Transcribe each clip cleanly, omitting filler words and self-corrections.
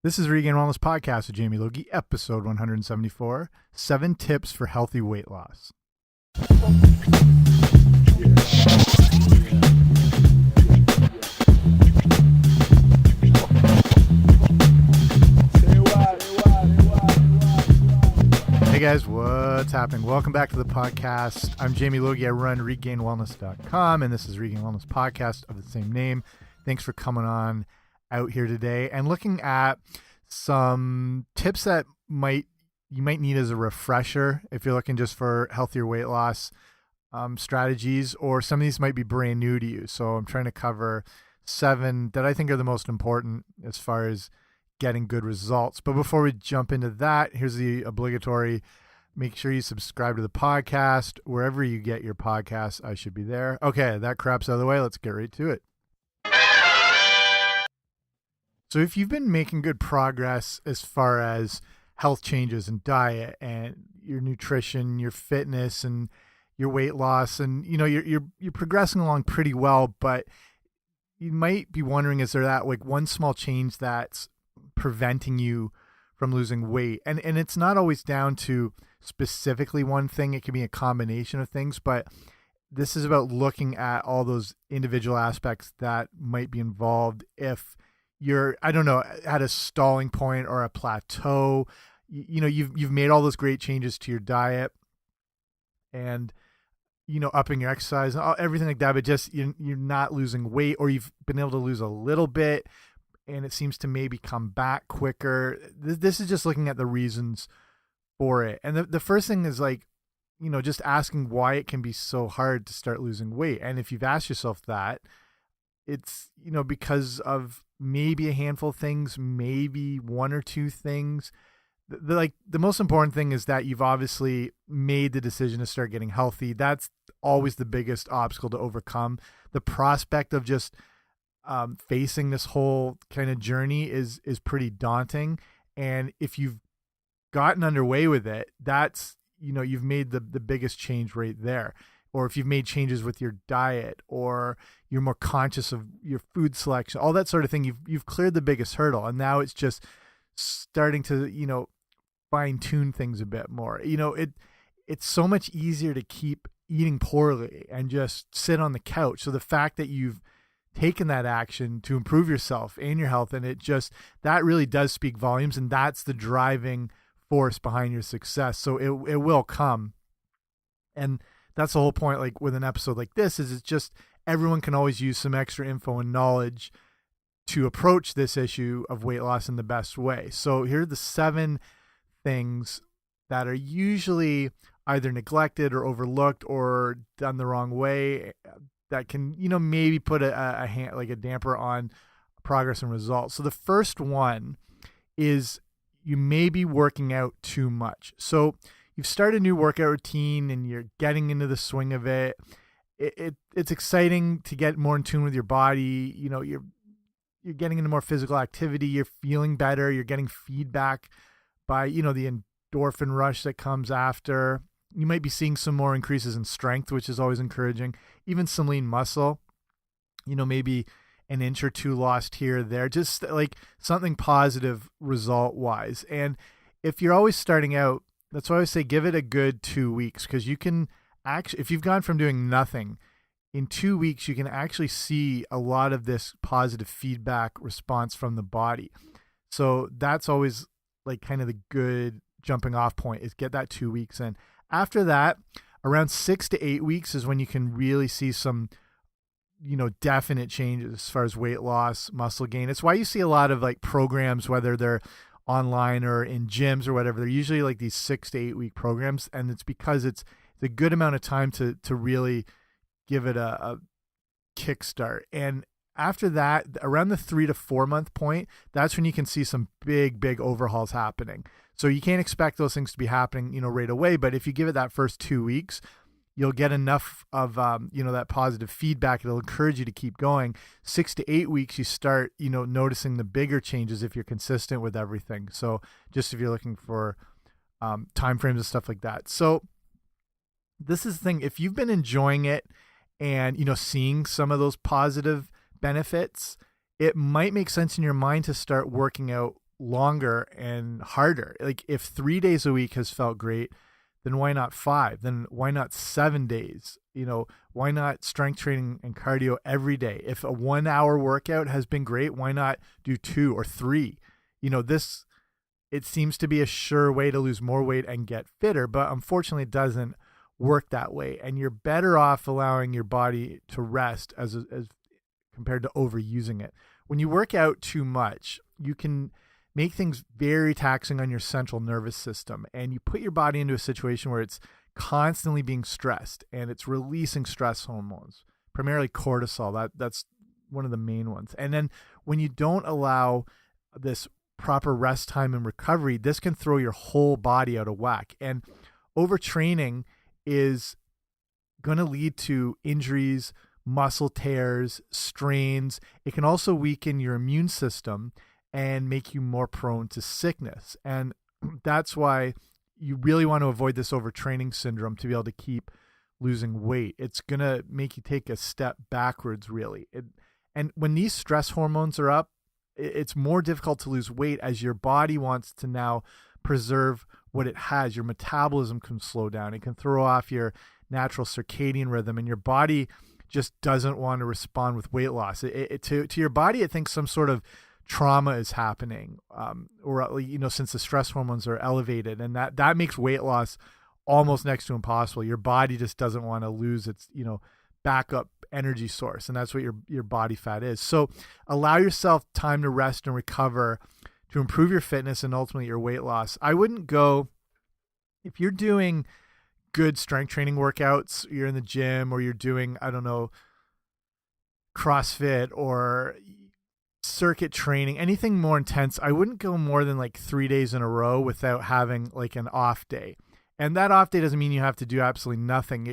This is Regained Wellness Podcast with Jamie Logie, episode 174, 7 Tips for Healthy Weight Loss. Hey guys, what's happening? Welcome back to the podcast. I'm Jamie Logie. I run regainedwellness.com, and this is Regained Wellness Podcast of the same name. Thanks for coming on out here today and looking at some tips that you might need as a refresher if you're looking just for healthier weight loss strategies, or some of these might be brand new to you. So I'm trying to cover 7 that I think are the most important as far as getting good results. But before we jump into that, here's the obligatory: make sure you subscribe to the podcast wherever you get your podcasts. I should be there. Okay, that crap's out of the way. Let's get right to it. So if you've been making good progress as far as health changes and diet and your nutrition, your fitness and your weight loss, and you're progressing along pretty well, but you might be wondering, is there that like one small change that's preventing you from losing weight? And it's not always down to specifically one thing. It can be a combination of things, but this is about looking at all those individual aspects that might be involved if you're, I don't know, at a stalling point or a plateau. You've made all those great changes to your diet and upping your exercise and everything like that, but just you're not losing weight, or you've been able to lose a little bit and it seems to maybe come back quicker. This is just looking at the reasons for it. And the first thing is just asking why it can be so hard to start losing weight. And if you've asked yourself that, it's, because of maybe a handful of things, maybe one or two things. The most important thing is that you've obviously made the decision to start getting healthy. That's always the biggest obstacle to overcome. The prospect of just facing this whole kind of journey is pretty daunting. And if you've gotten underway with it, that's, you've made the biggest change right there. Or if you've made changes with your diet, or you're more conscious of your food selection, all that sort of thing, you've cleared the biggest hurdle. And now it's just starting to, fine tune things a bit more. It's so much easier to keep eating poorly and just sit on the couch. So the fact that you've taken that action to improve yourself and your health, and that really does speak volumes, and that's the driving force behind your success. So it will come. And that's the whole point, like with an episode like this, is it's just everyone can always use some extra info and knowledge to approach this issue of weight loss in the best way. So here are the 7 things that are usually either neglected or overlooked or done the wrong way that can, maybe put a damper on progress and results. So the first one is you may be working out too much. So you've started a new workout routine and you're getting into the swing of it. It's exciting to get more in tune with your body. You're getting into more physical activity. You're feeling better. You're getting feedback by, the endorphin rush that comes after. You might be seeing some more increases in strength, which is always encouraging. Even some lean muscle, maybe an inch or two lost here or there, just like something positive result wise. And if you're always starting out, that's why I always say give it a good 2 weeks, because you can actually, if you've gone from doing nothing, in 2 weeks, you can actually see a lot of this positive feedback response from the body. So that's always like kind of the good jumping off point, is get that 2 weeks in. After that, around 6 to 8 weeks is when you can really see some, definite changes as far as weight loss, muscle gain. It's why you see a lot of like programs, whether they're online or in gyms or whatever, they're usually like these 6 to 8 week programs. And it's because it's a good amount of time to really give it a kickstart. And after that, around the 3 to 4 month point, that's when you can see some big overhauls happening. So you can't expect those things to be happening, right away. But if you give it that first 2 weeks, you'll get enough of, that positive feedback. It'll encourage you to keep going. 6 to 8 weeks, you start, noticing the bigger changes if you're consistent with everything. So just if you're looking for time frames and stuff like that. So this is the thing. If you've been enjoying it and, seeing some of those positive benefits, it might make sense in your mind to start working out longer and harder. Like if 3 days a week has felt great, then why not 5? Then why not 7 days? Why not strength training and cardio every day? If a 1 hour workout has been great, why not do 2 or 3? It seems to be a sure way to lose more weight and get fitter, but unfortunately it doesn't work that way. And you're better off allowing your body to rest as compared to overusing it. When you work out too much, you can make things very taxing on your central nervous system, and you put your body into a situation where it's constantly being stressed and it's releasing stress hormones, primarily cortisol. That's one of the main ones. And then when you don't allow this proper rest time and recovery, this can throw your whole body out of whack. And overtraining is going to lead to injuries, muscle tears, strains. It can also weaken your immune system and make you more prone to sickness. And that's why you really want to avoid this overtraining syndrome to be able to keep losing weight. It's going to make you take a step backwards, really. And when these stress hormones are up, it's more difficult to lose weight as your body wants to now preserve what it has. Your metabolism can slow down. It can throw off your natural circadian rhythm, and your body just doesn't want to respond with weight loss. To your body, it thinks some sort of trauma is happening, or since the stress hormones are elevated, and that makes weight loss almost next to impossible. Your body just doesn't want to lose its backup energy source, and that's what your body fat is. So allow yourself time to rest and recover to improve your fitness and ultimately your weight loss. I wouldn't go, if you're doing good strength training workouts, you're in the gym, or you're doing, I don't know, CrossFit or circuit training, anything more intense, I wouldn't go more than like 3 days in a row without having like an off day. And that off day doesn't mean you have to do absolutely nothing.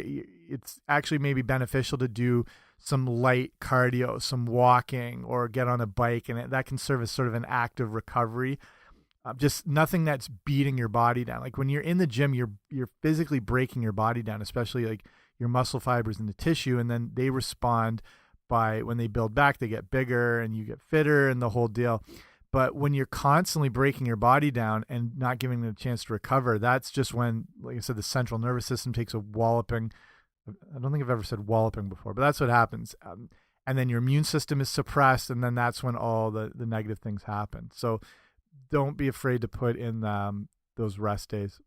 It's actually maybe beneficial to do some light cardio, some walking, or get on a bike, and that can serve as sort of an active recovery. Just nothing that's beating your body down. Like when you're in the gym, you're physically breaking your body down, especially like your muscle fibers and the tissue, and then they respond by, when they build back, they get bigger and you get fitter and the whole deal. But when you're constantly breaking your body down and not giving them a chance to recover, that's just when, like I said, the central nervous system takes a walloping. I don't think I've ever said walloping before, but that's what happens. And then your immune system is suppressed, and then that's when all the negative things happen. So don't be afraid to put in those rest days.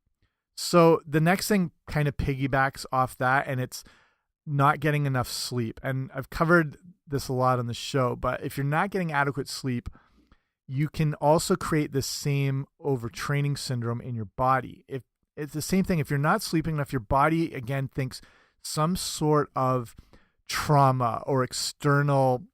So the next thing kind of piggybacks off that, and it's not getting enough sleep. And I've covered this a lot on the show, but if you're not getting adequate sleep, you can also create the same overtraining syndrome in your body. If it's the same thing, if you're not sleeping enough, your body again thinks some sort of trauma or external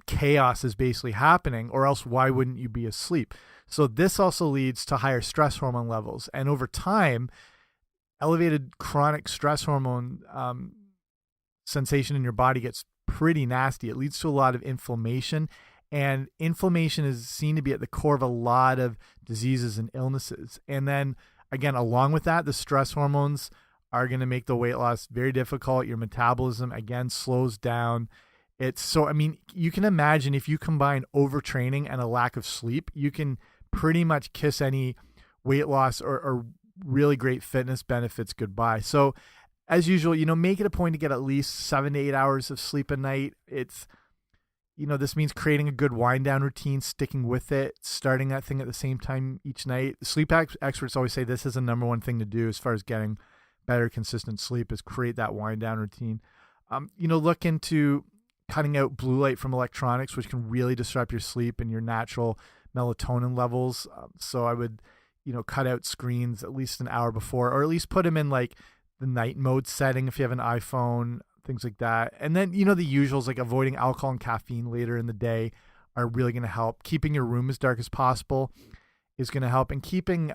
chaos is basically happening, or else why wouldn't you be asleep? So this also leads to higher stress hormone levels, and over time, elevated chronic stress hormone sensation in your body gets pretty nasty. It leads to a lot of inflammation. And inflammation is seen to be at the core of a lot of diseases and illnesses. And then, again, along with that, the stress hormones are going to make the weight loss very difficult. Your metabolism, again, slows down. You can imagine if you combine overtraining and a lack of sleep, you can pretty much kiss any weight loss or really great fitness benefits goodbye. So, as usual, make it a point to get at least 7 to 8 hours of sleep a night. This means creating a good wind down routine, sticking with it, starting that thing at the same time each night. Sleep experts always say this is the number one thing to do as far as getting better, consistent sleep, is create that wind down routine. Look into cutting out blue light from electronics, which can really disrupt your sleep and your natural melatonin levels. So I would, cut out screens at least an hour before, or at least put them in like the night mode setting if you have an iPhone, things like that. And then, the usuals like avoiding alcohol and caffeine later in the day are really going to help. Keeping your room as dark as possible is going to help, and keeping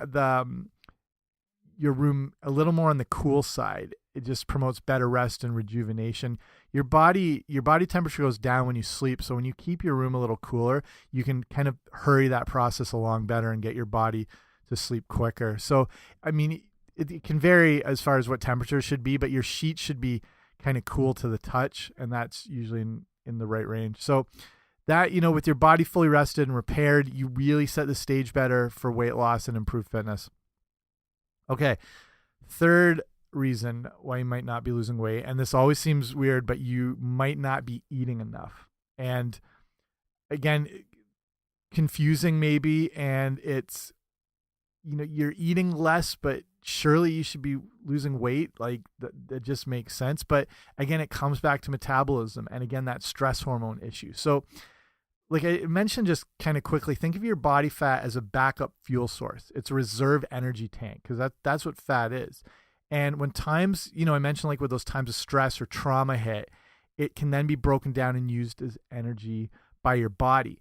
your room a little more on the cool side. It just promotes better rest and rejuvenation. Your body temperature goes down when you sleep. So when you keep your room a little cooler, you can kind of hurry that process along better and get your body to sleep quicker. So, it can vary as far as what temperature should be, but your sheet should be kind of cool to the touch, and that's usually in the right range. So that, with your body fully rested and repaired, you really set the stage better for weight loss and improved fitness. Okay. Third reason why you might not be losing weight, and this always seems weird, but you might not be eating enough. And again, confusing maybe, and it's, you're eating less, but surely you should be losing weight. Like that just makes sense. But again, it comes back to metabolism, and again, that stress hormone issue. So like I mentioned, just kind of quickly, think of your body fat as a backup fuel source. It's a reserve energy tank, because that's what fat is. And when times, I mentioned like with those times of stress or trauma hit, it can then be broken down and used as energy by your body.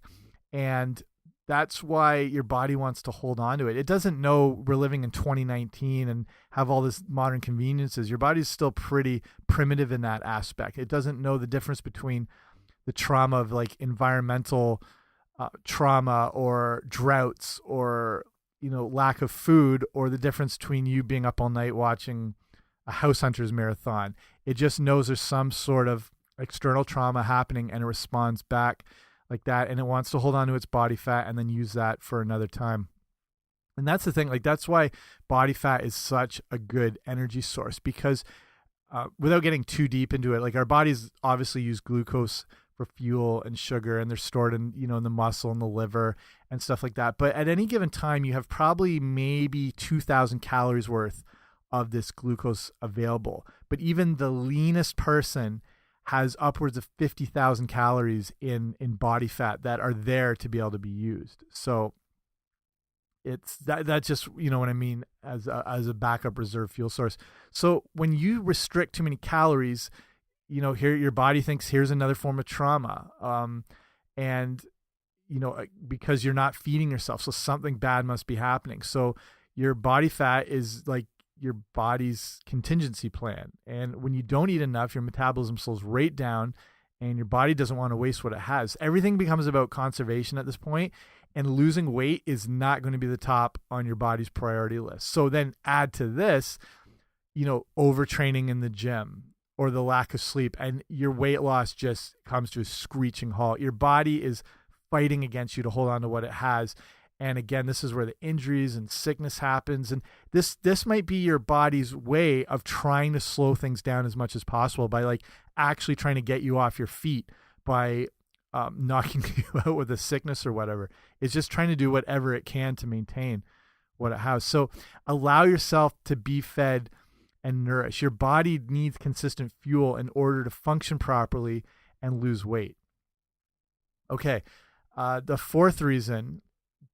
And that's why your body wants to hold on to it. It doesn't know we're living in 2019 and have all this modern conveniences. Your body's still pretty primitive in that aspect. It doesn't know the difference between the trauma of like environmental trauma or droughts or, lack of food, or the difference between you being up all night watching a House Hunters marathon. It just knows there's some sort of external trauma happening, and it responds back like that, and it wants to hold on to its body fat and then use that for another time. And that's the thing, like that's why body fat is such a good energy source, because without getting too deep into it, like our bodies obviously use glucose for fuel and sugar, and they're stored in, in the muscle and the liver and stuff like that. But at any given time, you have probably maybe 2,000 calories worth of this glucose available. But even the leanest person has upwards of 50,000 calories in body fat that are there to be able to be used. So it's that's just, what I mean, as a backup reserve fuel source. So when you restrict too many calories, here your body thinks here's another form of trauma. And because you're not feeding yourself, so something bad must be happening. So your body fat is like your body's contingency plan. And when you don't eat enough, your metabolism slows right down, and your body doesn't want to waste what it has. Everything becomes about conservation at this point, and losing weight is not going to be the top on your body's priority list. So then add to this, overtraining in the gym or the lack of sleep, and your weight loss just comes to a screeching halt. Your body is fighting against you to hold on to what it has. And again, this is where the injuries and sickness happens. And this might be your body's way of trying to slow things down as much as possible by like actually trying to get you off your feet by knocking you out with a sickness or whatever. It's just trying to do whatever it can to maintain what it has. So allow yourself to be fed and nourished. Your body needs consistent fuel in order to function properly and lose weight. Okay, the fourth reason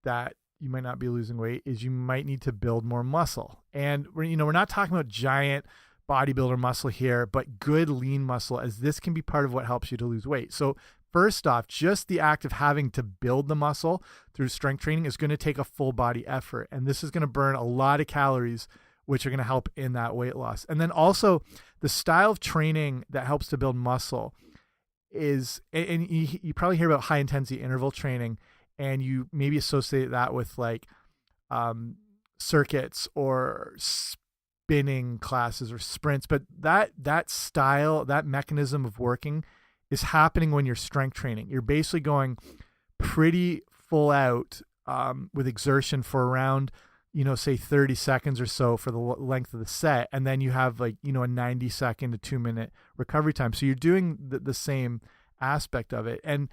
that you might not be losing weight is you might need to build more muscle. And we're not talking about giant bodybuilder muscle here, but good lean muscle, as this can be part of what helps you to lose weight. So first off, just the act of having to build the muscle through strength training is going to take a full body effort. And this is going to burn a lot of calories, which are going to help in that weight loss. And then also the style of training that helps to build muscle is, and you probably hear about high intensity interval training, and you maybe associate that with like circuits or spinning classes or sprints. But that style, that mechanism of working is happening when you're strength training. You're basically going pretty full out with exertion for around, say 30 seconds or so for the length of the set. And then you have like, a 90-second to 2-minute recovery time. So you're doing the same aspect of it. And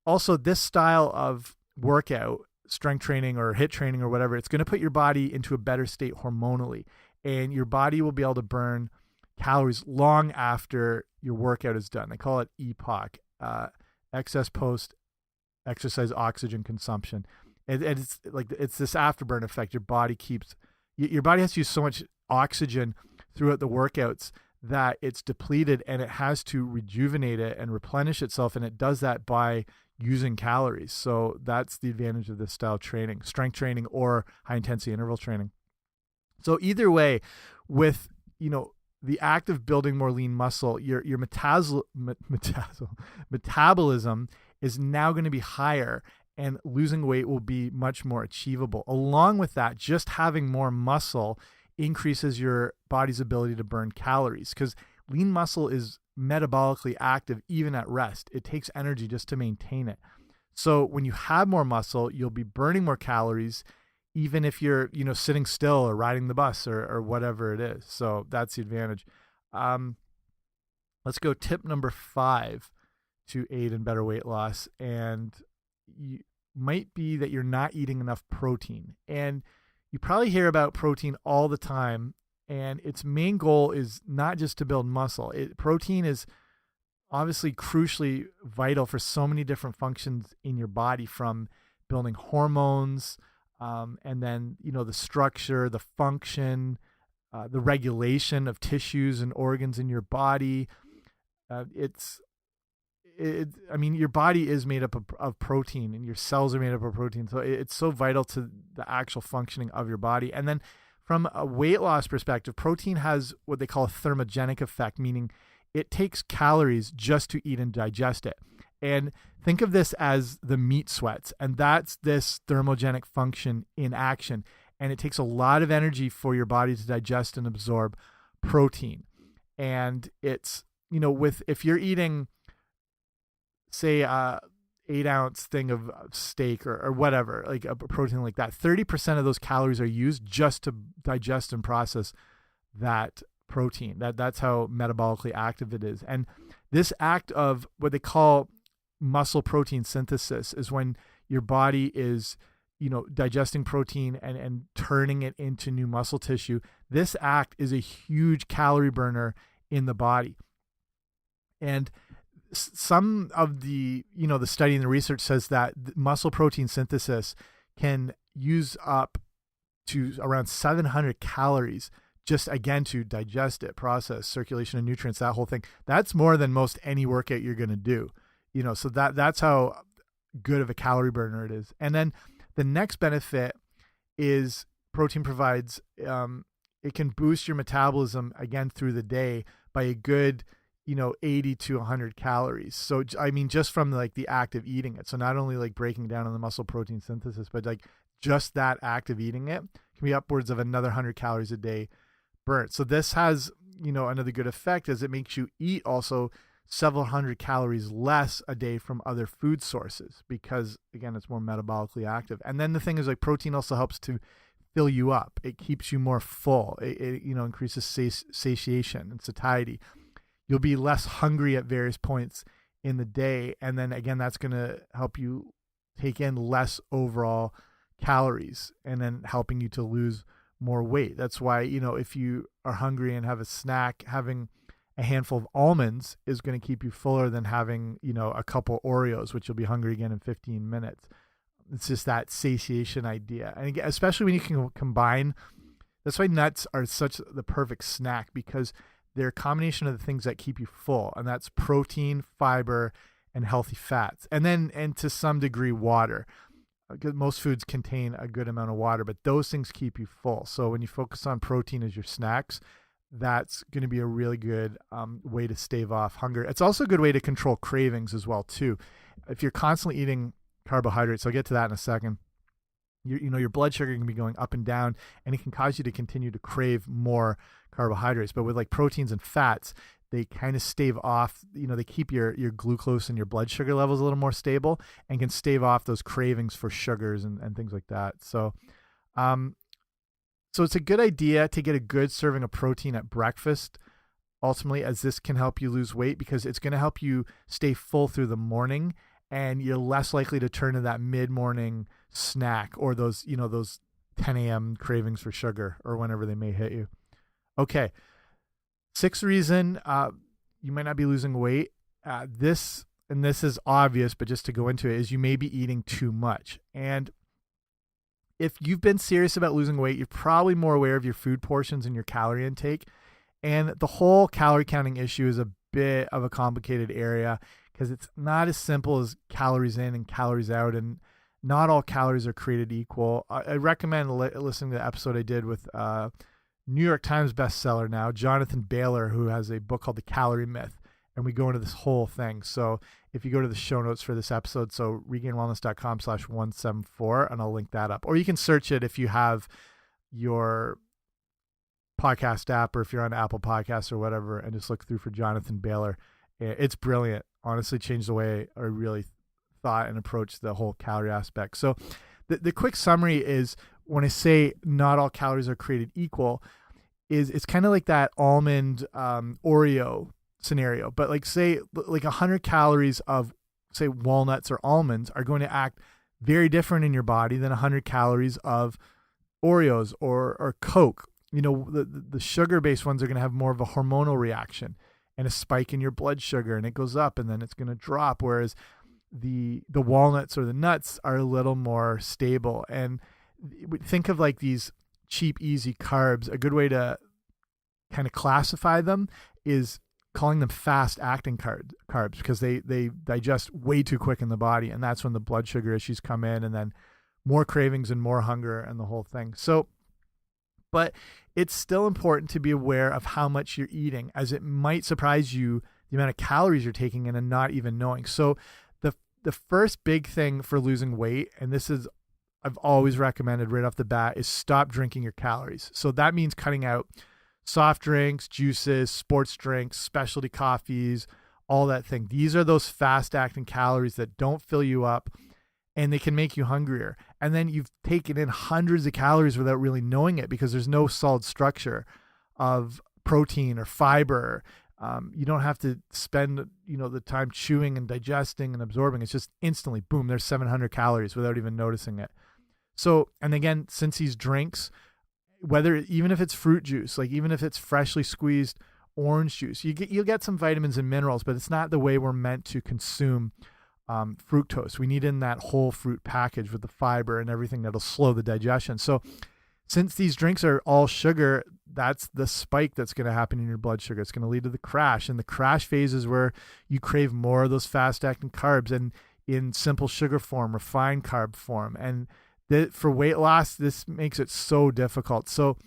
also this style of workout, strength training or HIIT training or whatever, it's going to put your body into a better state hormonally, and your body will be able to burn calories long after your workout is done. They call it EPOC, excess post exercise oxygen consumption. And it's like, it's this afterburn effect. Your body has to use so much oxygen throughout the workouts that it's depleted, and it has to rejuvenate it and replenish itself. And it does that by using calories. So that's the advantage of this style of training, strength training or high intensity interval training. So either way, with, the act of building more lean muscle, your metabolism is now going to be higher, and losing weight will be much more achievable. Along with that, just having more muscle increases your body's ability to burn calories, because lean muscle is metabolically active even at rest. It takes energy just to maintain it. So when you have more muscle, you'll be burning more calories, even if you're, sitting still or riding the bus or whatever it is. So that's the advantage. Um, let's go tip number 5 to aid in better weight loss. And you might be that you're not eating enough protein. And you probably hear about protein all the time. And its main goal is not just to build muscle. Protein is obviously crucially vital for so many different functions in your body, from building hormones, and then, the structure, the function, the regulation of tissues and organs in your body. Your body is made up of protein, and your cells are made up of protein. So it's so vital to the actual functioning of your body. And then from a weight loss perspective, protein has what they call a thermogenic effect, meaning it takes calories just to eat and digest it. And think of this as the meat sweats, and that's this thermogenic function in action. And it takes a lot of energy for your body to digest and absorb protein. And it's, if you're eating, say, 8-ounce thing of steak or whatever, like a protein like that, 30% of those calories are used just to digest and process that protein. That's how metabolically active it is. And this act of what they call muscle protein synthesis is when your body is, digesting protein and turning it into new muscle tissue. This act is a huge calorie burner in the body. And some of the, the study and the research says that muscle protein synthesis can use up to around 700 calories just, again, to digest it, process, circulation of nutrients, that whole thing. That's more than most any workout you're going to do, so that's how good of a calorie burner it is. And then the next benefit is protein provides, it can boost your metabolism again through the day by a good, 80 to 100 calories. So, just from like the act of eating it. So not only like breaking down on the muscle protein synthesis, but like just that act of eating it can be upwards of another 100 calories a day burnt. So this has, another good effect is it makes you eat also several hundred calories less a day from other food sources, because again, it's more metabolically active. And then the thing is, like, protein also helps to fill you up. It keeps you more full. It increases satiation and satiety. You'll be less hungry at various points in the day. And then again, that's going to help you take in less overall calories, and then helping you to lose more weight. That's why, if you are hungry and have a snack, having a handful of almonds is going to keep you fuller than having, a couple Oreos, which you'll be hungry again in 15 minutes. It's just that satiation idea. And again, especially when you can combine, that's why nuts are such the perfect snack, because they're a combination of the things that keep you full. And that's protein, fiber, and healthy fats. And to some degree, water. Most foods contain a good amount of water, but those things keep you full. So when you focus on protein as your snacks, that's going to be a really good way to stave off hunger. It's also a good way to control cravings as well, too. If you're constantly eating carbohydrates, I'll get to that in a second, your blood sugar can be going up and down, and it can cause you to continue to crave more carbohydrates. But with like proteins and fats, they kind of stave off, they keep your glucose and your blood sugar levels a little more stable, and can stave off those cravings for sugars and things like that. So, so it's a good idea to get a good serving of protein at breakfast, ultimately, as this can help you lose weight, because it's going to help you stay full through the morning, and you're less likely to turn to that mid-morning snack or those 10 a.m. cravings for sugar or whenever they may hit you. Okay. 6th reason you might not be losing weight. This is obvious, but just to go into it, is you may be eating too much. And if you've been serious about losing weight, you're probably more aware of your food portions and your calorie intake. And the whole calorie counting issue is a bit of a complicated area, because it's not as simple as calories in and calories out, and not all calories are created equal. I recommend listening to the episode I did with New York Times bestseller now, Jonathan Baylor, who has a book called The Calorie Myth, and we go into this whole thing. So if you go to the show notes for this episode, so regainedwellness.com/174, and I'll link that up. Or you can search it if you have your podcast app, or if you're on Apple Podcasts or whatever, and just look through for Jonathan Baylor. It's brilliant. Honestly, changed the way I really thought and approach to the whole calorie aspect. So the quick summary is, when I say not all calories are created equal, is it's kind of like that almond Oreo scenario. But like, say like 100 calories of, say, walnuts or almonds are going to act very different in your body than 100 calories of Oreos or Coke. You know, the sugar-based ones are going to have more of a hormonal reaction and a spike in your blood sugar, and it goes up and then it's going to drop. Whereas the walnuts or the nuts are a little more stable. And think of like these cheap, easy carbs. A good way to kind of classify them is calling them fast acting carbs, because they digest way too quick in the body. And that's when the blood sugar issues come in, and then more cravings and more hunger and the whole thing. So, but it's still important to be aware of how much you're eating, as it might surprise you the amount of calories you're taking in and not even knowing. So the first big thing for losing weight, and this is, I've always recommended right off the bat, is stop drinking your calories. So that means cutting out soft drinks, juices, sports drinks, specialty coffees, all that thing. These are those fast acting calories that don't fill you up, and they can make you hungrier. And then you've taken in hundreds of calories without really knowing it, because there's no solid structure of protein or fiber. You don't have to spend, the time chewing and digesting and absorbing. It's just instantly, boom, there's 700 calories without even noticing it. So, and again, since these drinks, even if it's fruit juice, like even if it's freshly squeezed orange juice, you'll get some vitamins and minerals, but it's not the way we're meant to consume fructose. We need in that whole fruit package with the fiber and everything that'll slow the digestion. So since these drinks are all sugar, that's the spike that's going to happen in your blood sugar. It's going to lead to the crash. And the crash phase is where you crave more of those fast acting carbs, and in simple sugar form, refined carb form. And for weight loss, this makes it so difficult. So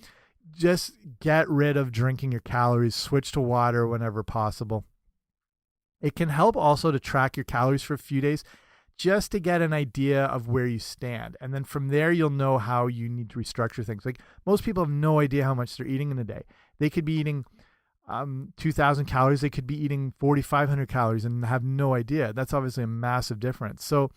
just get rid of drinking your calories, switch to water whenever possible. It can help also to track your calories for a few days, just to get an idea of where you stand. And then from there, you'll know how you need to restructure things. Like, most people have no idea how much they're eating in a day. They could be eating 2,000 calories. They could be eating 4,500 calories and have no idea. That's obviously a massive difference. So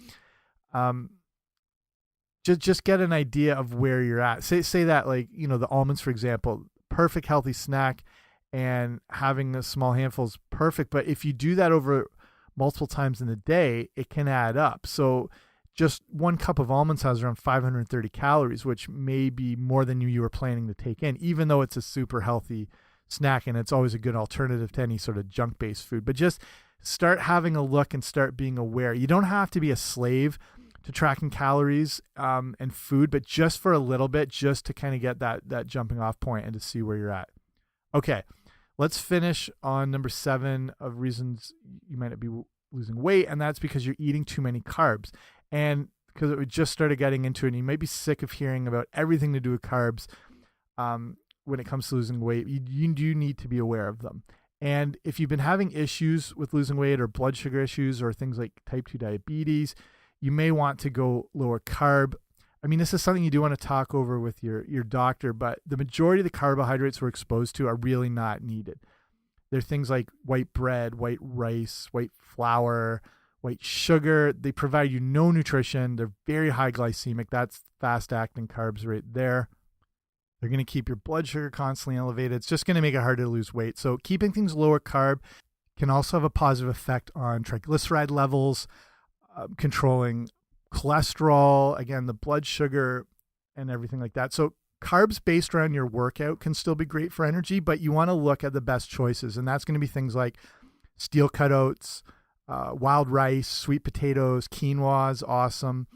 just get an idea of where you're at. Say that, like, the almonds, for example, perfect healthy snack, and having a small handful is perfect. But if you do that over multiple times in the day, it can add up. So just 1 cup of almonds has around 530 calories, which may be more than you were planning to take in, even though it's a super healthy snack, and it's always a good alternative to any sort of junk-based food. But just start having a look and start being aware. You don't have to be a slave to tracking calories and food, but just for a little bit, just to kind of get that jumping off point and to see where you're at. Okay, let's finish on number 7 of reasons you might not be losing weight, and that's because you're eating too many carbs. And because we just started getting into it, and you might be sick of hearing about everything to do with carbs when it comes to losing weight. You do need to be aware of them. And if you've been having issues with losing weight, or blood sugar issues, or things like type 2 diabetes, you may want to go lower carb. I mean, this is something you do want to talk over with your doctor, but the majority of the carbohydrates we're exposed to are really not needed. They're things like white bread, white rice, white flour, white sugar. They provide you no nutrition. They're very high glycemic. That's fast-acting carbs right there. They're going to keep your blood sugar constantly elevated. It's just going to make it harder to lose weight. So keeping things lower carb can also have a positive effect on triglyceride levels, controlling cholesterol, again, the blood sugar and everything like that. So carbs based around your workout can still be great for energy, but you want to look at the best choices. And that's going to be things like steel cut oats, wild rice, sweet potatoes, quinoa is awesome.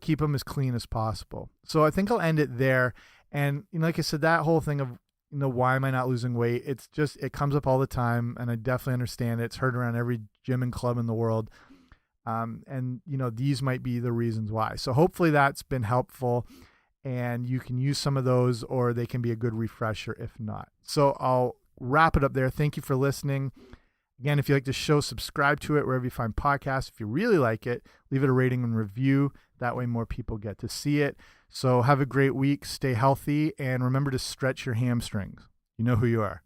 Keep them as clean as possible. So I think I'll end it there. And like I said, that whole thing of, why am I not losing weight? It's just, it comes up all the time, and I definitely understand it. It's heard around every gym and club in the world. And these might be the reasons why. So hopefully that's been helpful, and you can use some of those, or they can be a good refresher if not. So I'll wrap it up there. Thank you for listening. Again, if you like the show, subscribe to it wherever you find podcasts. If you really like it, leave it a rating and review. That way more people get to see it. So have a great week. Stay healthy, and remember to stretch your hamstrings. You know who you are.